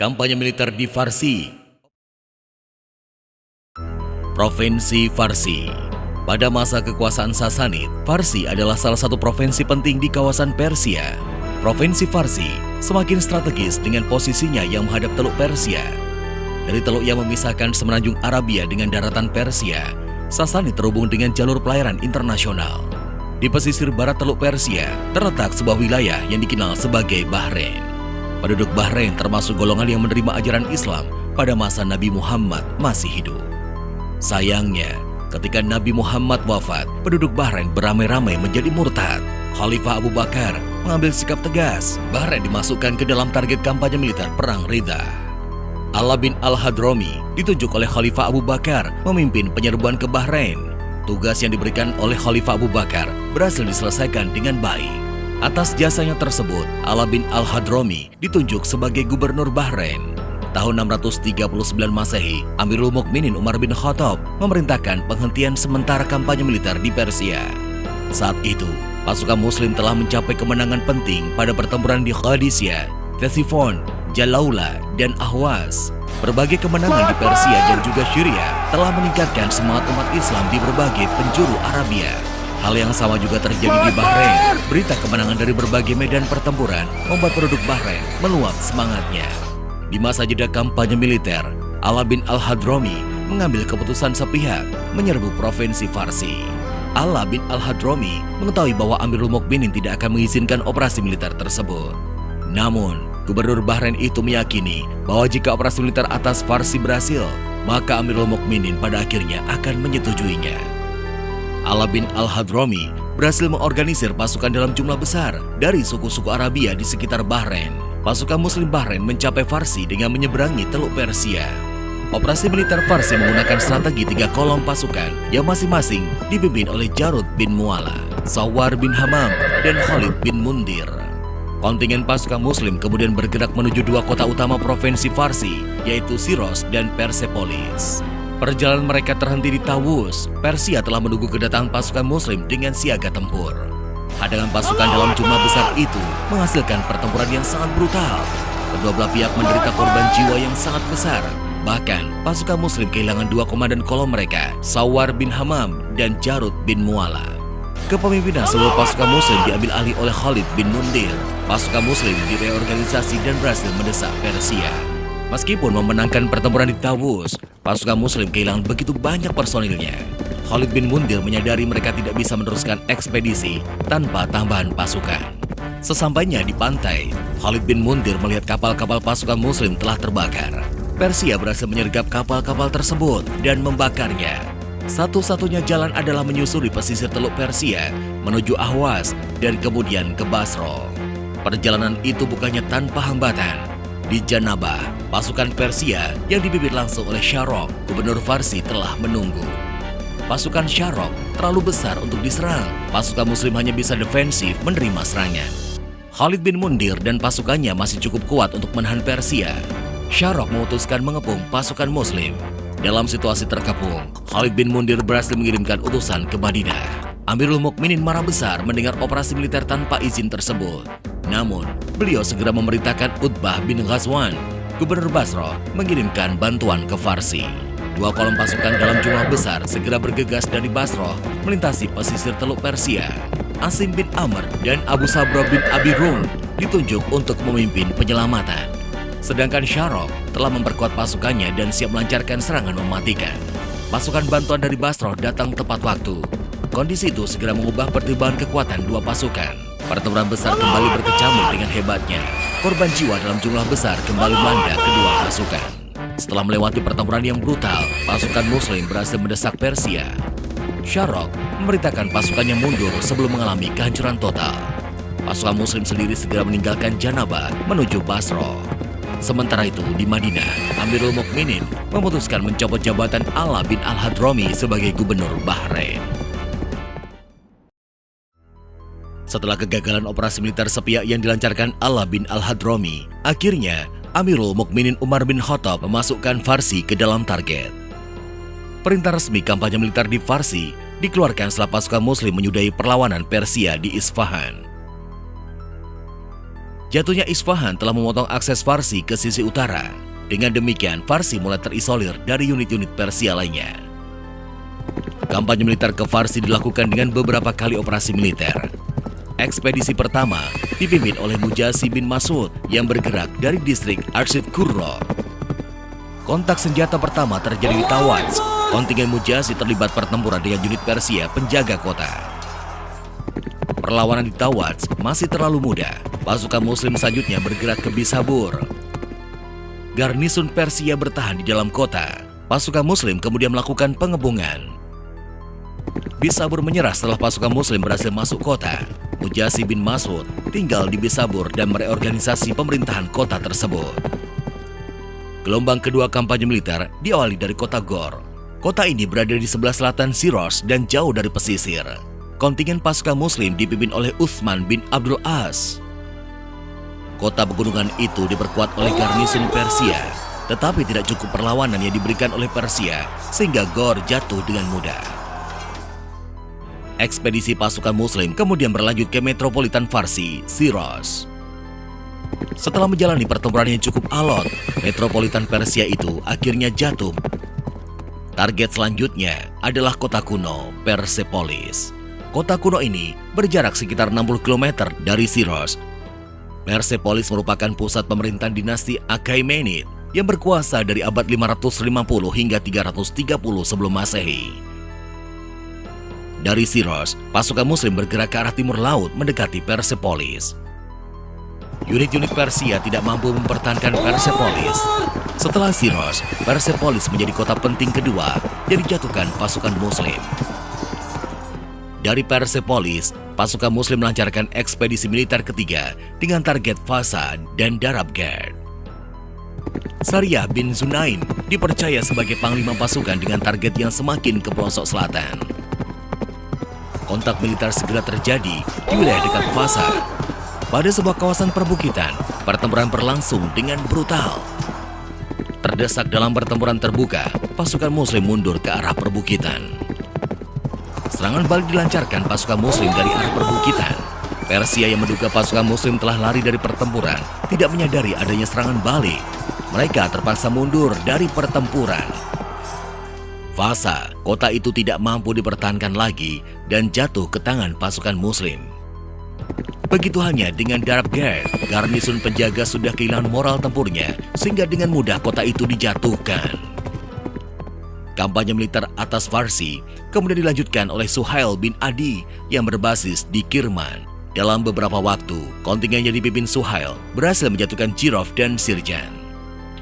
kampanye militer di Farsi. Provinsi Farsi. Pada masa kekuasaan Sasanid, Farsi adalah salah satu provinsi penting di kawasan Persia. Provinsi Farsi semakin strategis dengan posisinya yang menghadap Teluk Persia. Dari teluk yang memisahkan semenanjung Arabia dengan daratan Persia, Sasanid terhubung dengan jalur pelayaran internasional. Di pesisir barat Teluk Persia terletak sebuah wilayah yang dikenal sebagai Bahrain. Penduduk Bahrain termasuk golongan yang menerima ajaran Islam pada masa Nabi Muhammad masih hidup. Sayangnya, ketika Nabi Muhammad wafat, penduduk Bahrain beramai-ramai menjadi murtad. Khalifah Abu Bakar mengambil sikap tegas. Bahrain dimasukkan ke dalam target kampanye militer Perang Ridha. Ala bin Al-Hadrami ditunjuk oleh Khalifah Abu Bakar memimpin penyerbuan ke Bahrain. Tugas yang diberikan oleh Khalifah Abu Bakar berhasil diselesaikan dengan baik. Atas jasanya tersebut, Ala bin Al-Hadrami ditunjuk sebagai gubernur Bahrain. Tahun 639 Masehi, Amirul Mukminin Umar bin Khattab memerintahkan penghentian sementara kampanye militer di Persia. Saat itu, pasukan Muslim telah mencapai kemenangan penting pada pertempuran di Qadisiyah, Ctesiphon, Jalaula, dan Ahwas. Berbagai kemenangan di Persia dan juga Syria telah meningkatkan semangat umat Islam di berbagai penjuru Arabia. Hal yang sama juga terjadi di Bahrain. Berita kemenangan dari berbagai medan pertempuran membuat penduduk Bahrain meluap semangatnya. Di masa jeda kampanye militer, Ala bin Al-Hadrami mengambil keputusan sepihak menyerbu provinsi Farsi. Ala bin Al-Hadrami mengetahui bahwa Amirul Mukminin tidak akan mengizinkan operasi militer tersebut. Namun, Gubernur Bahrain itu meyakini bahwa jika operasi militer atas Farsi berhasil, maka Amirul Mukminin pada akhirnya akan menyetujuinya. Ala bin Al-Hadrami berhasil mengorganisir pasukan dalam jumlah besar dari suku-suku Arabia di sekitar Bahrain. Pasukan Muslim Bahrain mencapai Farsi dengan menyeberangi Teluk Persia. Operasi militer Farsi menggunakan strategi 3 kolom pasukan yang masing-masing dipimpin oleh Jarud bin Mu'alla, Sawar bin Hamam, dan Khalid bin Mundir. Kontingen pasukan Muslim kemudian bergerak menuju 2 kota utama provinsi Farsi, yaitu Siros dan Persepolis. Perjalanan mereka terhenti di Tawus. Persia telah menunggu kedatangan pasukan Muslim dengan siaga tempur. Hadangan pasukan dalam jumlah besar itu menghasilkan pertempuran yang sangat brutal. Kedua belah pihak menderita korban jiwa yang sangat besar. Bahkan, pasukan Muslim kehilangan 2 komandan kolom mereka, Sawar bin Hamam dan Jarud bin Mu'alla. Kepemimpinan seluruh pasukan Muslim diambil alih oleh Khalid bin Mundir. Pasukan Muslim direorganisasi dan berhasil mendesak Persia. Meskipun memenangkan pertempuran di Tawus, pasukan Muslim kehilangan begitu banyak personilnya. Khalid bin Mundir menyadari mereka tidak bisa meneruskan ekspedisi tanpa tambahan pasukan. Sesampainya di pantai, Khalid bin Mundir melihat kapal-kapal pasukan Muslim telah terbakar. Persia berhasil menyergap kapal-kapal tersebut dan membakarnya. Satu-satunya jalan adalah menyusuri pesisir Teluk Persia menuju Ahwas dan kemudian ke Basro. Perjalanan itu bukannya tanpa hambatan. Di Janabah, pasukan Persia yang dipimpin langsung oleh Sharok, gubernur Farsi, telah menunggu. Pasukan Sharok terlalu besar untuk diserang. Pasukan Muslim hanya bisa defensif menerima serangan. Khalid bin Mundir dan pasukannya masih cukup kuat untuk menahan Persia. Sharok memutuskan mengepung pasukan Muslim. Dalam situasi terkepung, Khalid bin Mundir berhasil mengirimkan utusan ke Madinah. Amirul Mukminin marah besar mendengar operasi militer tanpa izin tersebut. Namun, beliau segera memerintahkan Utbah bin Ghazwan, gubernur Basra, mengirimkan bantuan ke Farsi. 2 kolom pasukan dalam jumlah besar segera bergegas dari Basra melintasi pesisir Teluk Persia. Asim bin Amr dan Abu Sabra bin Abi Rum ditunjuk untuk memimpin penyelamatan. Sedangkan Sharok telah memperkuat pasukannya dan siap melancarkan serangan mematikan. Pasukan bantuan dari Basra datang tepat waktu. Kondisi itu segera mengubah pertimbangan kekuatan 2 pasukan. Pertempuran besar kembali berkecamuk dengan hebatnya. Korban jiwa dalam jumlah besar kembali melanda kedua pasukan. Setelah melewati pertempuran yang brutal, pasukan Muslim berhasil mendesak Persia. Sharok memerintahkan pasukannya mundur sebelum mengalami kehancuran total. Pasukan Muslim sendiri segera meninggalkan Janabah menuju Basra. Sementara itu, di Madinah, Amirul Mukminin memutuskan mencopot jabatan Ala bin Al-Hadrami sebagai gubernur Bahrain. Setelah kegagalan operasi militer sepihak yang dilancarkan Ala bin Al-Hadrami, akhirnya Amirul Mukminin Umar bin Khattab memasukkan Farsi ke dalam target. Perintah resmi kampanye militer di Farsi dikeluarkan setelah pasukan Muslim menyudahi perlawanan Persia di Isfahan. Jatuhnya Isfahan telah memotong akses Farsi ke sisi utara. Dengan demikian, Farsi mulai terisolir dari unit-unit Persia lainnya. Kampanye militer ke Farsi dilakukan dengan beberapa kali operasi militer. Ekspedisi pertama dipimpin oleh Mujasi bin Masud yang bergerak dari distrik Arshid Kurro. Kontak senjata pertama terjadi di Tawaz. Kontingen Mujasi terlibat pertempuran dengan unit Persia penjaga kota. Perlawanan di Tawaz masih terlalu mudah. Pasukan Muslim selanjutnya bergerak ke Bishabur. Garnisun Persia bertahan di dalam kota. Pasukan Muslim kemudian melakukan pengebungan. Bishabur menyerah setelah pasukan Muslim berhasil masuk kota. Mujasi bin Masud tinggal di Bishabur dan mereorganisasi pemerintahan kota tersebut. Gelombang kedua kampanye militer diawali dari kota Gor. Kota ini berada di sebelah selatan Syros dan jauh dari pesisir. Kontingen pasukan Muslim dipimpin oleh Utsman bin Abdul As. Kota pegunungan itu diperkuat oleh garnisun Persia, tetapi tidak cukup perlawanan yang diberikan oleh Persia sehingga Gor jatuh dengan mudah. Ekspedisi pasukan Muslim kemudian berlanjut ke metropolitan Farsi, Syros. Setelah menjalani pertempuran yang cukup alot, metropolitan Persia itu akhirnya jatuh. Target selanjutnya adalah kota kuno, Persepolis. Kota kuno ini berjarak sekitar 60 km dari Syros. Persepolis merupakan pusat pemerintahan dinasti Achaemenid yang berkuasa dari abad 550 hingga 330 sebelum Masehi. Dari Syros, pasukan Muslim bergerak ke arah timur laut mendekati Persepolis. Unit-unit Persia tidak mampu mempertahankan Persepolis. Setelah Syros, Persepolis menjadi kota penting kedua yang dijatuhkan pasukan Muslim. Dari Persepolis, pasukan Muslim melancarkan ekspedisi militer ketiga dengan target Fasa dan Darabgerd. Sariyah bin Zunaim dipercaya sebagai panglima pasukan dengan target yang semakin ke pelosok selatan. Kontak militer segera terjadi di wilayah dekat Fasa. Pada sebuah kawasan perbukitan, pertempuran berlangsung dengan brutal. Terdesak dalam pertempuran terbuka, pasukan Muslim mundur ke arah perbukitan. Serangan balik dilancarkan pasukan Muslim dari arah perbukitan. Persia yang menduga pasukan Muslim telah lari dari pertempuran tidak menyadari adanya serangan balik. Mereka terpaksa mundur dari pertempuran. Fasa, kota itu tidak mampu dipertahankan lagi dan jatuh ke tangan pasukan Muslim. Begitu halnya dengan Darabgerd, garnisun penjaga sudah kehilangan moral tempurnya sehingga dengan mudah kota itu dijatuhkan. Kampanye militer atas Farsi kemudian dilanjutkan oleh Suhail bin Adi yang berbasis di Kirman. Dalam beberapa waktu, kontingen yang dipimpin Suhail berhasil menjatuhkan Jirov dan Sirjan.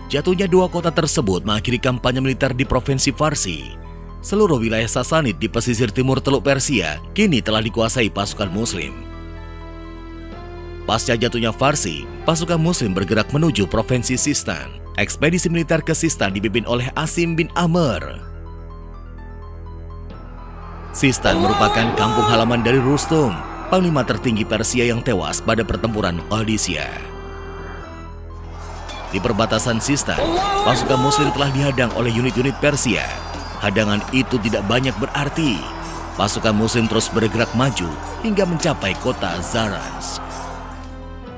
Jatuhnya dua kota tersebut mengakhiri kampanye militer di provinsi Farsi. Seluruh wilayah Sasanid di pesisir timur Teluk Persia kini telah dikuasai pasukan Muslim. Pasca jatuhnya Farsi, pasukan Muslim bergerak menuju provinsi Sistan. Ekspedisi militer ke Sistan dipimpin oleh Asim bin Amr. Sistan merupakan kampung halaman dari Rustum, panglima tertinggi Persia yang tewas pada pertempuran Qadisiyah. Di perbatasan Sistan, pasukan Muslim telah dihadang oleh unit-unit Persia. Hadangan itu tidak banyak berarti. Pasukan Muslim terus bergerak maju hingga mencapai kota Zarans.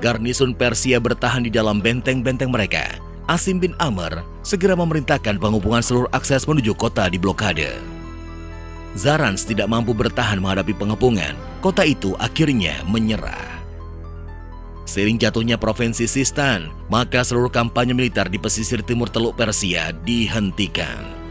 Garnisun Persia bertahan di dalam benteng-benteng mereka. Asim bin Amr segera memerintahkan penghubungan seluruh akses menuju kota di blokade. Zarans tidak mampu bertahan menghadapi pengepungan. Kota itu akhirnya menyerah. Seiring jatuhnya provinsi Sistan, maka seluruh kampanye militer di pesisir timur Teluk Persia dihentikan.